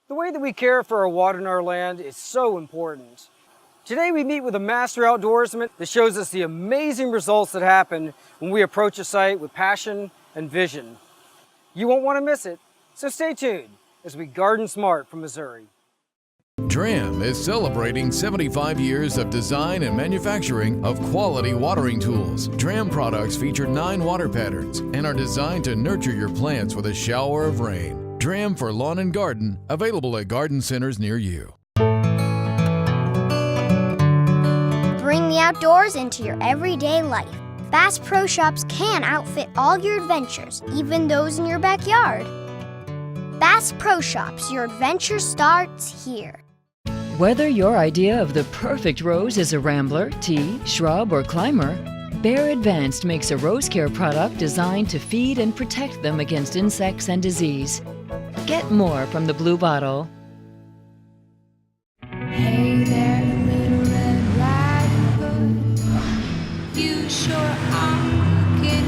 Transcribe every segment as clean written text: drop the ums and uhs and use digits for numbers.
The way that we care for our water and our land is so important. Today we meet with a master outdoorsman that shows us the amazing results that happen when we approach a site with passion and vision. You won't want to miss it, so stay tuned as we garden smart from Missouri. DRAM is celebrating 75 years of design and manufacturing of quality watering tools. DRAM products feature 9 water patterns and are designed to nurture your plants with a shower of rain. DRAM for lawn and garden, available at garden centers near you. Bring the outdoors into your everyday life. Bass Pro Shops can outfit all your adventures, even those in your backyard. Bass Pro Shops, your adventure starts here. Whether your idea of the perfect rose is a rambler, tea, shrub, or climber, Bear Advanced makes a rose care product designed to feed and protect them against insects and disease. Get more from the blue bottle. Hey there, little Red Riding Hood. You sure are looking good.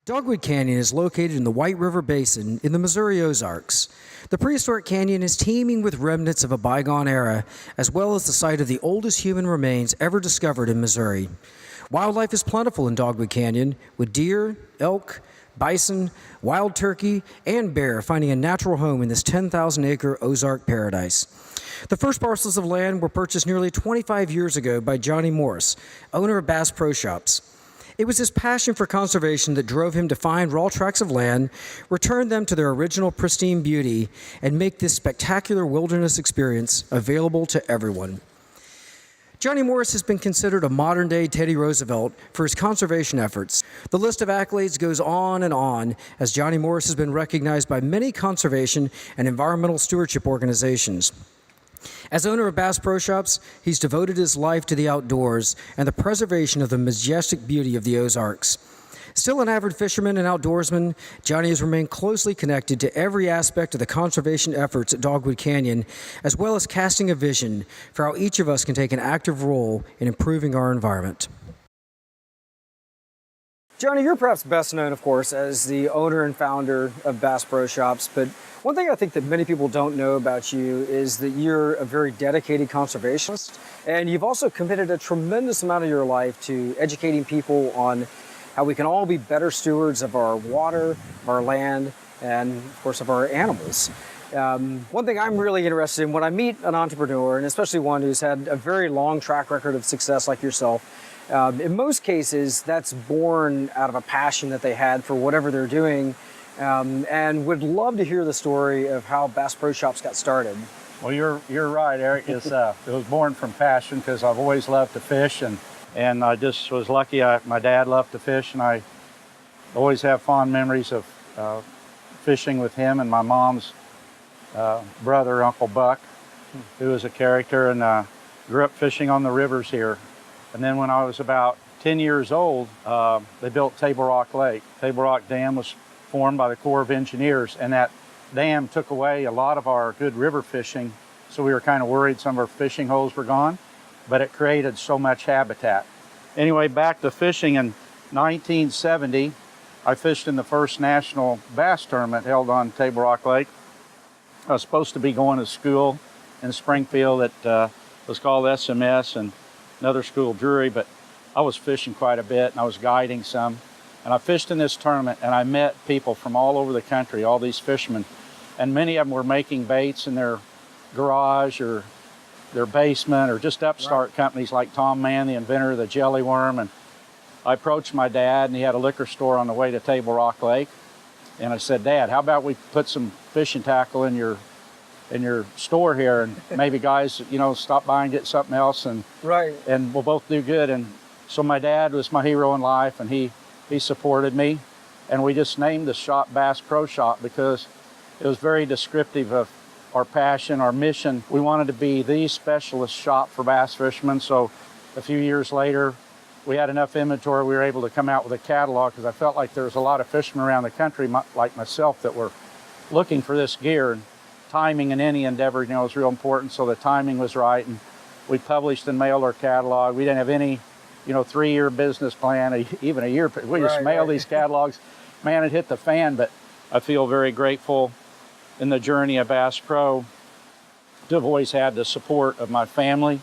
Dogwood Canyon is located in the White River Basin in the Missouri Ozarks. The prehistoric canyon is teeming with remnants of a bygone era, as well as the site of the oldest human remains ever discovered in Missouri. Wildlife is plentiful in Dogwood Canyon, with deer, elk, bison, wild turkey, and bear finding a natural home in this 10,000-acre Ozark paradise. The first parcels of land were purchased nearly 25 years ago by Johnny Morris, owner of Bass Pro Shops. It was his passion for conservation that drove him to find raw tracts of land, return them to their original pristine beauty, and make this spectacular wilderness experience available to everyone. Johnny Morris has been considered a modern-day Teddy Roosevelt for his conservation efforts. The list of accolades goes on and on, as Johnny Morris has been recognized by many conservation and environmental stewardship organizations. As owner of Bass Pro Shops, he's devoted his life to the outdoors and the preservation of the majestic beauty of the Ozarks. Still an avid fisherman and outdoorsman, Johnny has remained closely connected to every aspect of the conservation efforts at Dogwood Canyon, as well as casting a vision for how each of us can take an active role in improving our environment. Johnny, you're perhaps best known, of course, as the owner and founder of Bass Pro Shops, but one thing I think that many people don't know about you is that you're a very dedicated conservationist, and you've also committed a tremendous amount of your life to educating people on how we can all be better stewards of our water, of our land, and of course of our animals. One thing I'm really interested in when I meet an entrepreneur, and especially one who's had a very long track record of success like yourself, in most cases that's born out of a passion that they had for whatever they're doing, and would love to hear the story of how Bass Pro Shops got started. Well, you're right, Eric. It was born from passion because I've always loved to fish, and I just was lucky. My dad loved to fish, and I always have fond memories of fishing with him and my mom's brother, Uncle Buck, who was a character, and grew up fishing on the rivers here. And then when I was about 10 years old, they built Table Rock Lake. Table Rock Dam was formed by the Corps of Engineers, and that dam took away a lot of our good river fishing, so we were kind of worried some of our fishing holes were gone, but it created so much habitat. Anyway, back to fishing. In 1970, I fished in the first national bass tournament held on Table Rock Lake. I was supposed to be going to school in Springfield that was called SMS, and another school, Drury, but I was fishing quite a bit, and I was guiding some. And I fished in this tournament, and I met people from all over the country, all these fishermen, and many of them were making baits in their garage or their basement, or just upstart companies like Tom Mann, the inventor of the jelly worm. And I approached my dad, and he had a liquor store on the way to Table Rock Lake. And I said, Dad, how about we put some fishing tackle in your store here, and maybe guys, stop by and get something else, and we'll both do good. And So my dad was my hero in life, and he supported me. And we just named the shop Bass Pro Shop because it was very descriptive of our passion, our mission. We wanted to be the specialist shop for bass fishermen. So a few years later, we had enough inventory, we were able to come out with a catalog because I felt like there was a lot of fishermen around the country, like myself, that were looking for this gear. And timing in any endeavor, is real important. So the timing was right, and we published and mailed our catalog. We didn't have any, 3-year business plan, even a year. We just mailed these catalogs. Man, it hit the fan, but I feel very grateful in the journey of Bass Pro to have always had the support of my family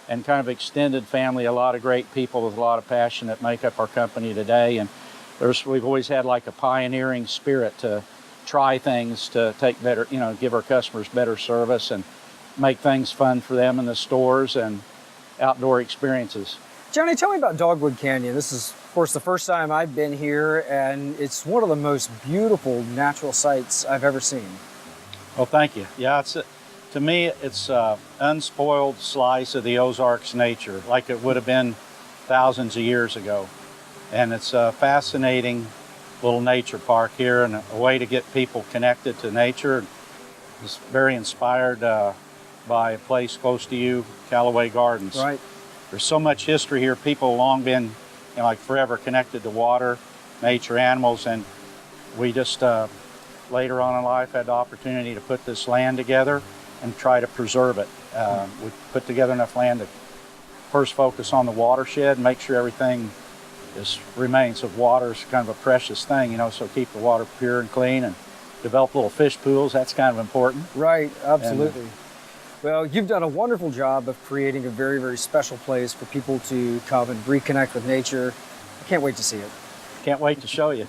and kind of extended family, a lot of great people with a lot of passion that make up our company today. And we've always had like a pioneering spirit to try things, to take better, give our customers better service and make things fun for them in the stores and outdoor experiences. Johnny, tell me about Dogwood Canyon. This is, of course, the first time I've been here, and it's one of the most beautiful natural sights I've ever seen. Well, thank you. Yeah, to me, it's an unspoiled slice of the Ozarks nature, like it would have been thousands of years ago. And it's a fascinating little nature park here, and a way to get people connected to nature. It's very inspired by a place close to you, Callaway Gardens. Right. There's so much history here. People have long been, like forever connected to water, nature, animals, and we just later on in life had the opportunity to put this land together and try to preserve it. We put together enough land to first focus on the watershed and make sure everything remains. Of water is kind of a precious thing, so keep the water pure and clean, and develop little fish pools. That's kind of important. Right, absolutely. Well, you've done a wonderful job of creating a very, very special place for people to come and reconnect with nature. I can't wait to see it. Can't wait to show you.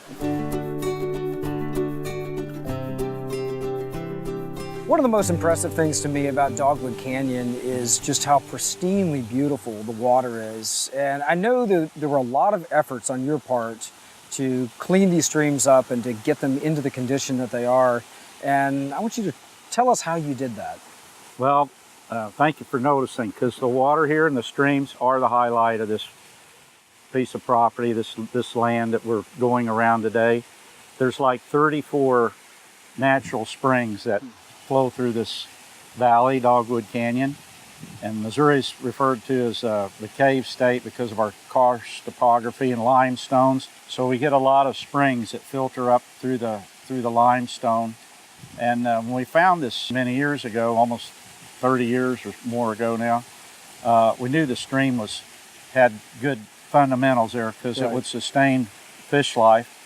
One of the most impressive things to me about Dogwood Canyon is just how pristinely beautiful the water is. And I know that there were a lot of efforts on your part to clean these streams up and to get them into the condition that they are. And I want you to tell us how you did that. Well, thank you for noticing, because the water here and the streams are the highlight of this piece of property, this land that we're going around today. There's like 34 natural springs that flow through this valley, Dogwood Canyon. And Missouri is referred to as the cave state because of our karst topography and limestones. So we get a lot of springs that filter up through the limestone. And when we found this many years ago, almost 30 years or more ago now, we knew the stream had good fundamentals there because it would sustain fish life.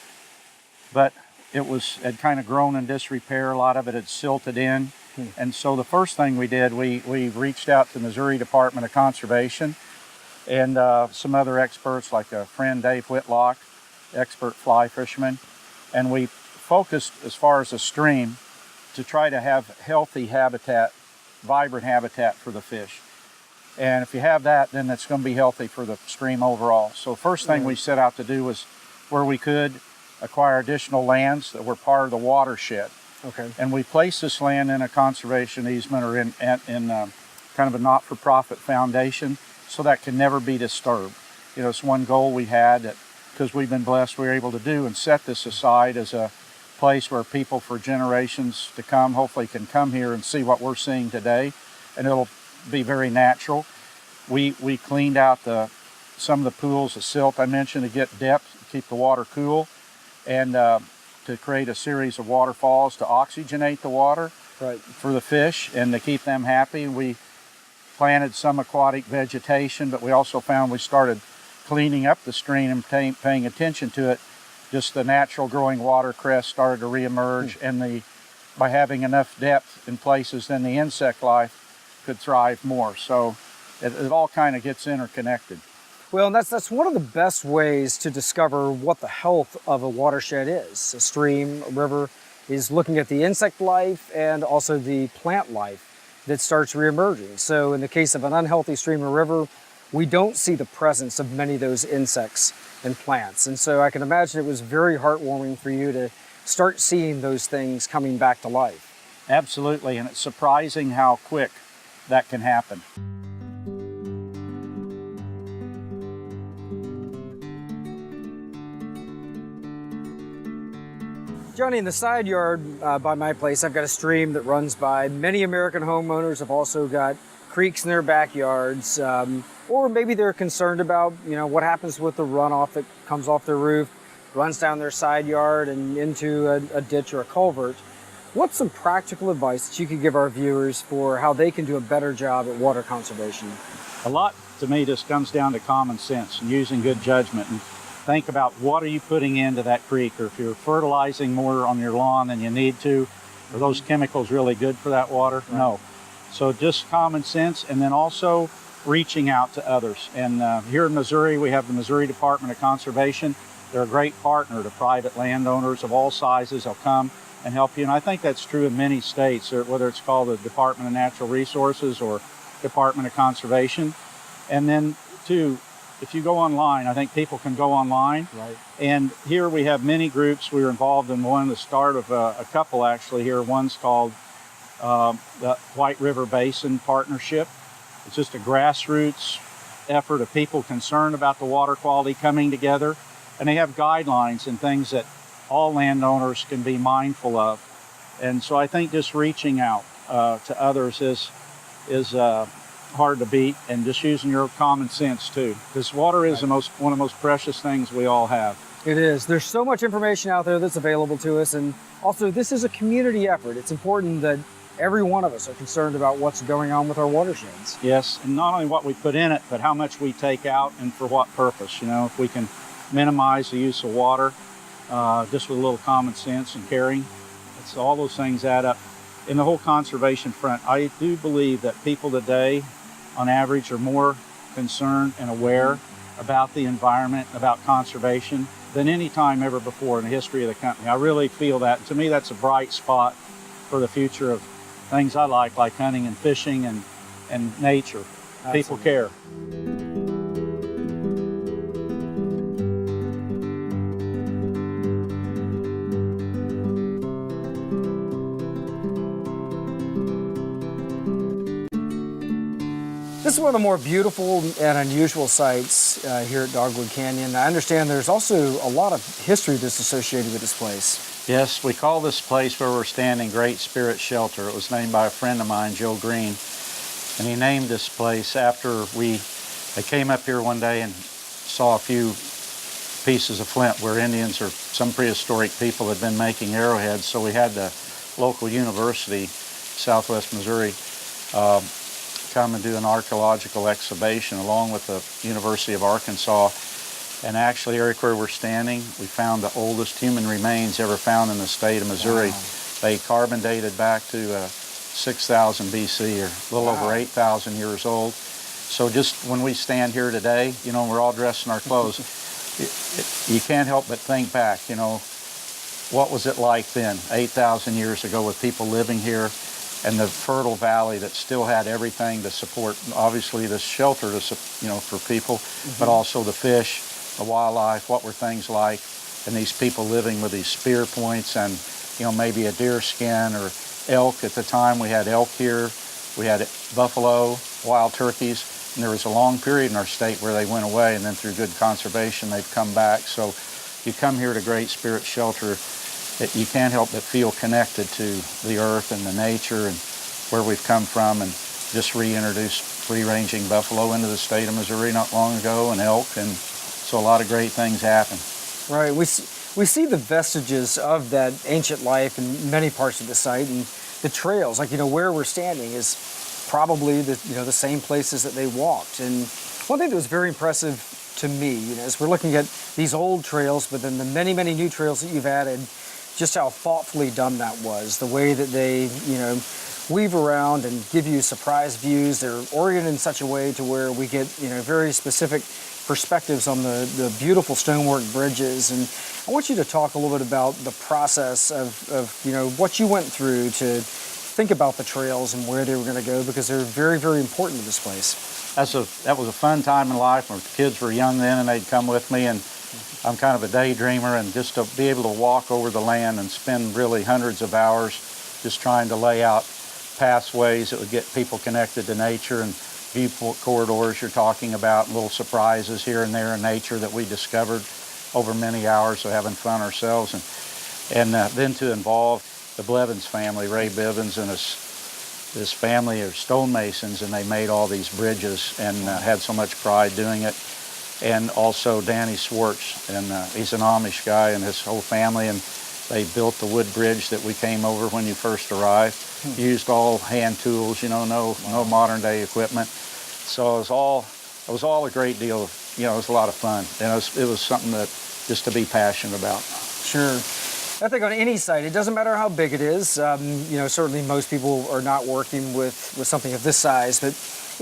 But it had kind of grown in disrepair. A lot of it had silted in. And so the first thing we did, we reached out to the Missouri Department of Conservation and some other experts like a friend, Dave Whitlock, expert fly fisherman. And we focused, as far as the stream, to try to have healthy habitat, vibrant habitat for the fish. And if you have that, then it's going to be healthy for the stream overall. So first thing we set out to do was, where we could, acquire additional lands that were part of the watershed. Okay. And we placed this land in a conservation easement or in kind of a not-for-profit foundation, so that can never be disturbed. It's one goal we had that, because we've been blessed, we were able to do and set this aside as a place where people for generations to come hopefully can come here and see what we're seeing today, and it'll be very natural. We cleaned out some of the pools of silt I mentioned to get depth, to keep the water cool, and to create a series of waterfalls to oxygenate the water for the fish and to keep them happy. We planted some aquatic vegetation, but we also found we started cleaning up the stream and paying attention to it. Just the natural growing watercress started to reemerge, and by having enough depth in places, then the insect life could thrive more. So it all kind of gets interconnected. Well, that's one of the best ways to discover what the health of a watershed is. A stream, a river, is looking at the insect life and also the plant life that starts reemerging. So in the case of an unhealthy stream or river, we don't see the presence of many of those insects and plants. And so I can imagine it was very heartwarming for you to start seeing those things coming back to life. Absolutely, and it's surprising how quick that can happen. Johnny, in the side yard by my place, I've got a stream that runs by. Many American homeowners have also got creeks in their backyards, or maybe they're concerned about, what happens with the runoff that comes off their roof, runs down their side yard and into a ditch or a culvert. What's some practical advice that you could give our viewers for how they can do a better job at water conservation? A lot, to me, just comes down to common sense and using good judgment. And think about what are you putting into that creek, or if you're fertilizing more on your lawn than you need to, are those chemicals really good for that water? Right. No. So just common sense, and then also reaching out to others. And here in Missouri, we have the Missouri Department of Conservation. They're a great partner to private landowners of all sizes. They'll come and help you. And I think that's true in many states, whether it's called the Department of Natural Resources or Department of Conservation. And then too, if you go online, I think people can go online. Right. And here we have many groups. We were involved in one, the start of a couple actually here. One's called the White River Basin Partnership. It's just a grassroots effort of people concerned about the water quality coming together. And they have guidelines and things that all landowners can be mindful of. And so I think just reaching out to others is hard to beat, and just using your common sense too, because water is one of the most precious things we all have. It is. There's so much information out there that's available to us, and also this is a community effort. It's important that every one of us are concerned about what's going on with our watersheds. Yes, and not only what we put in it, but how much we take out and for what purpose. If we can minimize the use of water just with a little common sense and caring, all those things add up. In the whole conservation front, I do believe that people today, on average, are more concerned and aware about the environment, about conservation, than any time ever before in the history of the company. I really feel that. To me, that's a bright spot for the future of things I like hunting and fishing and nature. Absolutely. People care. This is one of the more beautiful and unusual sites here at Dogwood Canyon. I understand there's also a lot of history that's associated with this place. Yes, we call this place where we're standing Great Spirit Shelter. It was named by a friend of mine, Joe Green, and he named this place after they came up here one day and saw a few pieces of flint where Indians or some prehistoric people had been making arrowheads. So we had the local university, Southwest Missouri, come and do an archaeological excavation along with the University of Arkansas. And actually, Eric, where we're standing, we found the oldest human remains ever found in the state of Missouri. Wow. They carbon dated back to 6,000 BC, or a little over 8,000 years old. So just when we stand here today, we're all dressed in our clothes, you can't help but think back, what was it like then, 8,000 years ago, with people living here, and the fertile valley that still had everything to support, obviously, the shelter for people, but also the fish, the wildlife. What were things like? And these people living with these spear points and, maybe a deer skin or elk. At the time, we had elk here, we had buffalo, wild turkeys, and there was a long period in our state where they went away, and then through good conservation, they've come back. So you come here to Great Spirit Shelter, you can't help but feel connected to the earth and the nature and where we've come from, and just reintroduced free-ranging buffalo into the state of Missouri not long ago, and elk, and so a lot of great things happen. Right, we see the vestiges of that ancient life in many parts of the site, and the trails, where we're standing is probably the same places that they walked. And one thing that was very impressive to me, as we're looking at these old trails, but then the many, many new trails that you've added, just how thoughtfully done that was. The way that they, weave around and give you surprise views. They're oriented in such a way to where we get, very specific perspectives on the beautiful stonework bridges. And I want you to talk a little bit about the process of what you went through to think about the trails and where they were going to go, because they're very, very important to this place. That was a fun time in life when the kids were young then, and they'd come with me, and I'm kind of a daydreamer, and just to be able to walk over the land and spend really hundreds of hours just trying to lay out pathways that would get people connected to nature, and view corridors you're talking about, little surprises here and there in nature that we discovered over many hours of having fun ourselves. And And then to involve the Blevins family, Ray Bivens and his family are stonemasons, and they made all these bridges and had so much pride doing it. And also Danny Swartz, and he's an Amish guy, and his whole family, and they built the wood bridge that we came over when you first arrived. Used all hand tools, you know, no modern day equipment. So it was all a great deal of, you know, it was a lot of fun, and it was something that just to be passionate about. Sure. I think on any site, it doesn't matter how big it is. You know, certainly most people are not working with something of this size, but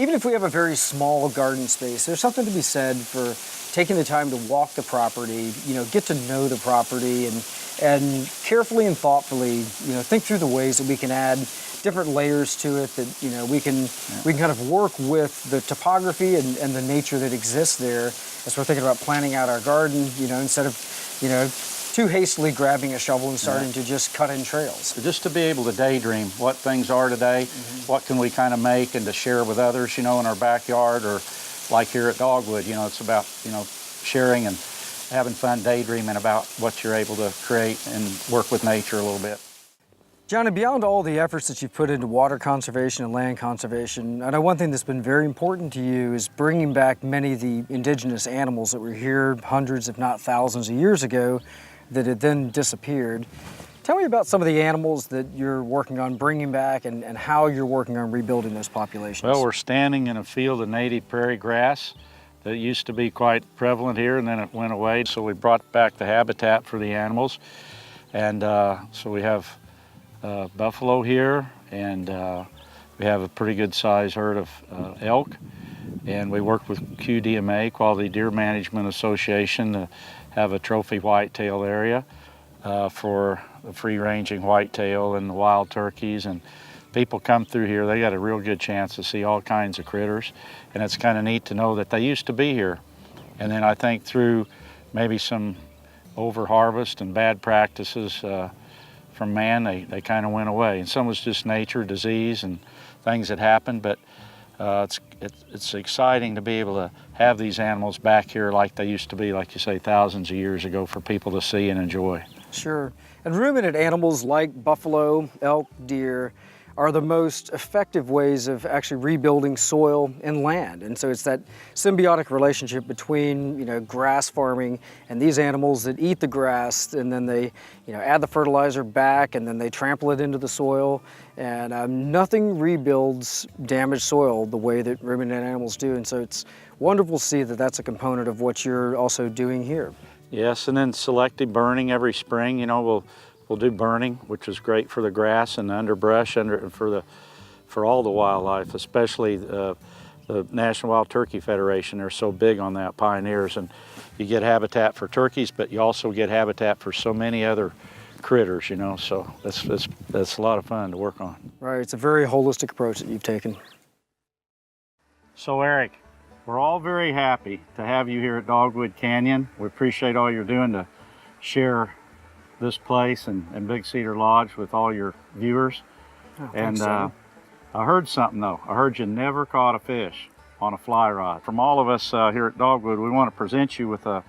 even if we have a very small garden space, there's something to be said for taking the time to walk the property, you know, get to know the property, and carefully and thoughtfully, you know, think through the ways that we can add different layers to it, that, you know, we can kind of work with the topography and the nature that exists there as we're thinking about planning out our garden, you know, instead of, you know, too hastily grabbing a shovel and starting to just cut in trails. Just to be able to daydream what things are today, what can we kind of make and to share with others, you know, in our backyard, or like here at Dogwood, you know, it's about, you know, sharing and having fun daydreaming about what you're able to create and work with nature a little bit. Johnny, beyond all the efforts that you've put into water conservation and land conservation, I know one thing that's been very important to you is bringing back many of the indigenous animals that were here hundreds, if not thousands of years ago, that had then disappeared. Tell me about some of the animals that you're working on bringing back, and how you're working on rebuilding those populations. Well, we're standing in a field of native prairie grass that used to be quite prevalent here, and then it went away. So we brought back the habitat for the animals. And so we have buffalo here, and we have a pretty good sized herd of elk. And we worked with QDMA, Quality Deer Management Association, to have a trophy whitetail area for the free-ranging whitetail and the wild turkeys. And people come through here, they got a real good chance to see all kinds of critters. And it's kind of neat to know that they used to be here. And then I think through maybe some over-harvest and bad practices from man, they kind of went away. And some was just nature, disease, and things that happened. But it's exciting to be able to have these animals back here like they used to be, like you say, thousands of years ago, for people to see and enjoy. Sure. And ruminant animals like buffalo, elk, deer are the most effective ways of actually rebuilding soil and land. And so it's that symbiotic relationship between, you know, grass farming and these animals that eat the grass, and then they, you know, add the fertilizer back, and then they trample it into the soil. And nothing rebuilds damaged soil the way that ruminant animals do. And so it's wonderful to see that that's a component of what you're also doing here. Yes, and then selective burning every spring. You know, we'll do burning, which is great for the grass and the underbrush, for all the wildlife, especially the National Wild Turkey Federation. They're so big on that, pioneers, and you get habitat for turkeys, but you also get habitat for so many other critters, you know, so that's a lot of fun to work on. Right, it's a very holistic approach that you've taken. So Eric, we're all very happy to have you here at Dogwood Canyon. We appreciate all you're doing to share this place and Big Cedar Lodge with all your viewers. Oh, and so. I heard something though. I heard you never caught a fish on a fly rod. From all of us here at Dogwood, we want to present you with a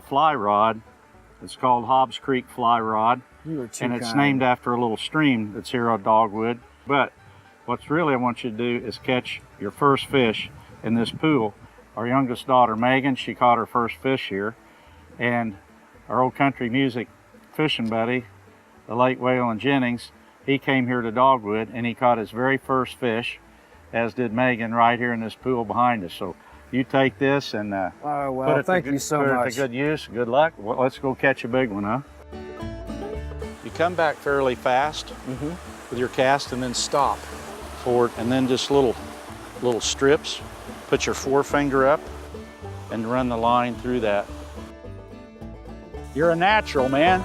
fly rod. It's called Hobbs Creek Fly Rod. You are too and it's kind. named after a little stream that's here on Dogwood. But what's really I want you to do is catch your first fish in this pool. Our youngest daughter, Megan, she caught her first fish here. And our old country music fishing buddy, the late Waylon Jennings, he came here to Dogwood and he caught his very first fish, as did Megan, right here in this pool behind us. So you take this and Oh, put well, it thank you so put it much. to good use. Good luck. Well, let's go catch a big one, huh? You come back fairly fast with your cast and then stop forward, and then just little strips. Put your forefinger up and run the line through that. You're a natural, man.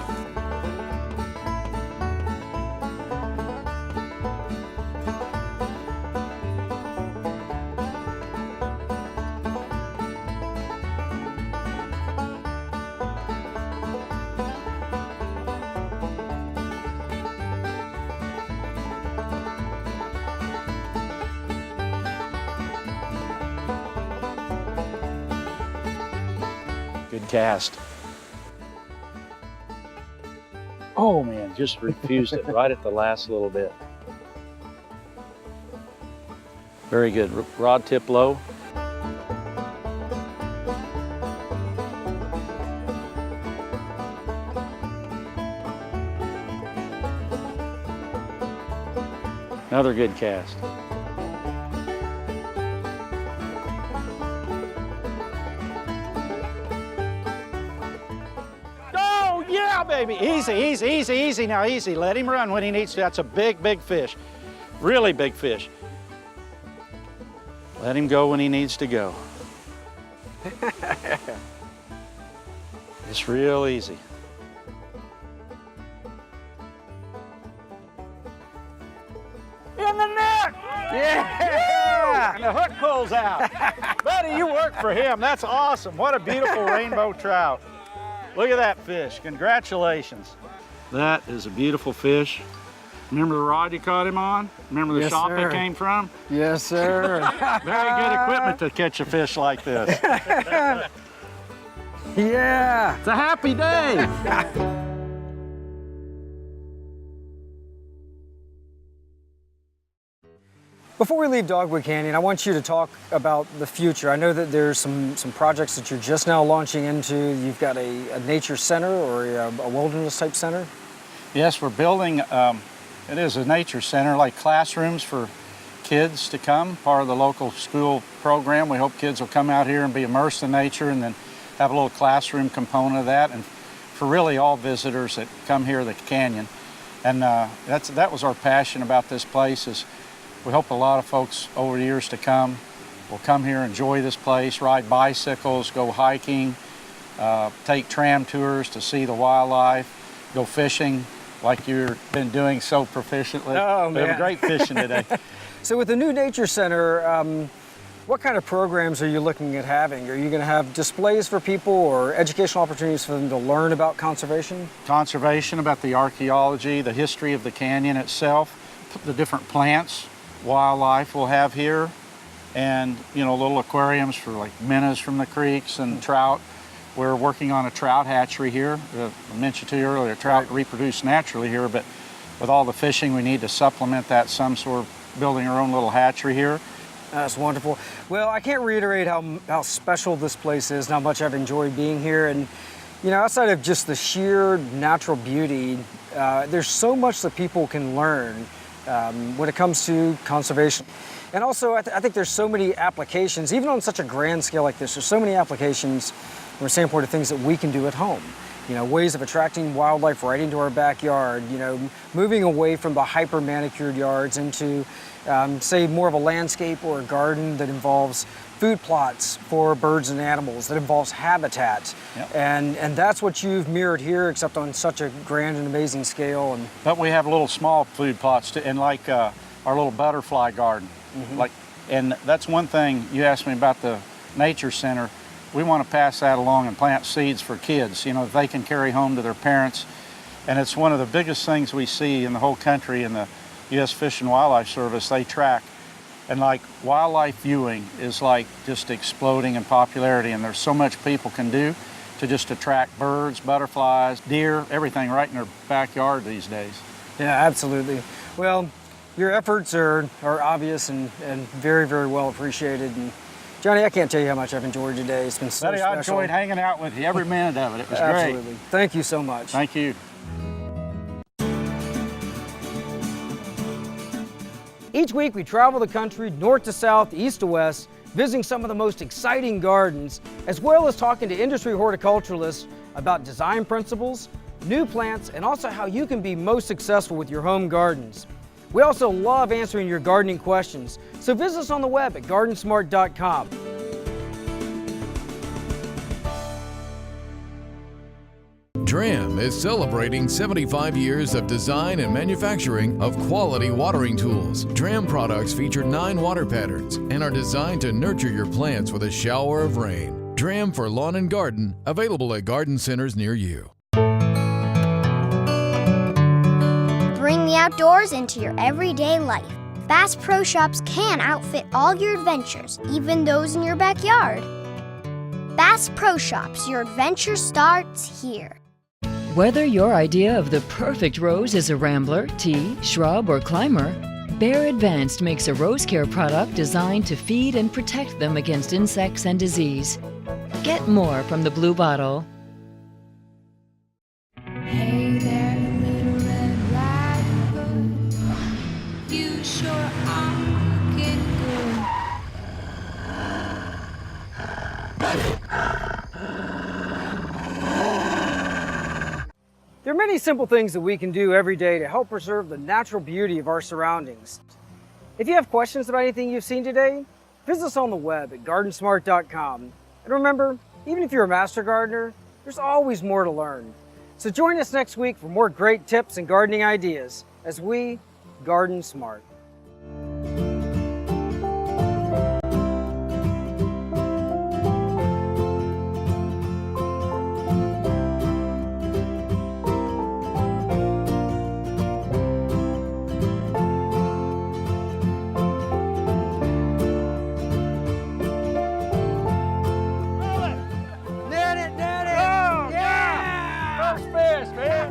Good cast. Oh man, just refused it right at the last little bit. Very good. Rod tip low. Another good cast. Oh, yeah, baby. Easy, easy, easy, easy. Now, easy. Let him run when he needs to. That's a big, big fish. Really big fish. Let him go when he needs to go. It's real easy. In the net! Yeah! And the hook pulls out. Buddy, you work for him. That's awesome. What a beautiful rainbow trout. Look at that fish. Congratulations. That is a beautiful fish. Remember the rod you caught him on? Remember the Yes, shop sir. it came from? Yes, sir. Very good equipment to catch a fish like this. Yeah. It's a happy day. Before we leave Dogwood Canyon, I want you to talk about the future. I know that there's some projects that you're just now launching into. You've got a nature center or a wilderness type center. Yes, we're building, it is a nature center, like classrooms for kids to come, part of the local school program. We hope kids will come out here and be immersed in nature and then have a little classroom component of that, and for really all visitors that come here to the canyon. And that was our passion about this place. Is we hope a lot of folks over the years to come will come here, enjoy this place, ride bicycles, go hiking, take tram tours to see the wildlife, go fishing like you've been doing so proficiently. Oh, We have man. great fishing today. So with the new nature center, what kind of programs are you looking at having? Are you going to have displays for people or educational opportunities for them to learn about conservation? Conservation, about the archaeology, the history of the canyon itself, the different plants, wildlife we'll have here, and little aquariums for like minnows from the creeks and trout. We're working on a trout hatchery here. I mentioned to you earlier, trout reproduce naturally here, but with all the fishing we need to supplement that some, so we're building our own little hatchery here. That's wonderful. Well, I can't reiterate how special this place is and how much I've enjoyed being here. And outside of just the sheer natural beauty, there's so much that people can learn when it comes to conservation. And also, I think there's so many applications, even on such a grand scale like this, there's so many applications from a standpoint of things that we can do at home. Ways of attracting wildlife right into our backyard, moving away from the hyper manicured yards into, say, more of a landscape or a garden that involves food plots for birds and animals, that involves habitat. Yep. And that's what you've mirrored here, except on such a grand and amazing scale. But we have little small food plots too, and like our little butterfly garden. And that's one thing you asked me about the nature center. We want to pass that along and plant seeds for kids, that they can carry home to their parents. And it's one of the biggest things we see in the whole country. In the U.S. Fish and Wildlife Service, they track. And like wildlife viewing is like just exploding in popularity, and there's so much people can do to just attract birds, butterflies, deer, everything right in their backyard these days. Yeah, absolutely. Well, your efforts are obvious and very, very well appreciated. And Johnny, I can't tell you how much I've enjoyed today. It's been so Buddy, special. I enjoyed hanging out with you, every minute of it. It was Absolutely. great. Thank you so much. Thank you. Each week we travel the country north to south, east to west, visiting some of the most exciting gardens, as well as talking to industry horticulturalists about design principles, new plants, and also how you can be most successful with your home gardens. We also love answering your gardening questions, so visit us on the web at gardensmart.com. DRAM is celebrating 75 years of design and manufacturing of quality watering tools. DRAM products feature 9 water patterns and are designed to nurture your plants with a shower of rain. DRAM for lawn and garden, available at garden centers near you. Bring the outdoors into your everyday life. Bass Pro Shops can outfit all your adventures, even those in your backyard. Bass Pro Shops, your adventure starts here. Whether your idea of the perfect rose is a rambler, tea, shrub, or climber, Bear Advanced makes a rose care product designed to feed and protect them against insects and disease. Get more from the blue bottle. Hey there, little Red Riding Hood. You sure are looking good. There are many simple things that we can do every day to help preserve the natural beauty of our surroundings. If you have questions about anything you've seen today, visit us on the web at gardensmart.com. And remember, even if you're a master gardener, there's always more to learn. So join us next week for more great tips and gardening ideas as we garden smart.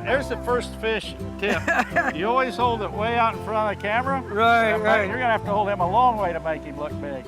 There's the first fish tip. You always hold it way out in front of the camera. Right. You're gonna have to hold him a long way to make him look big.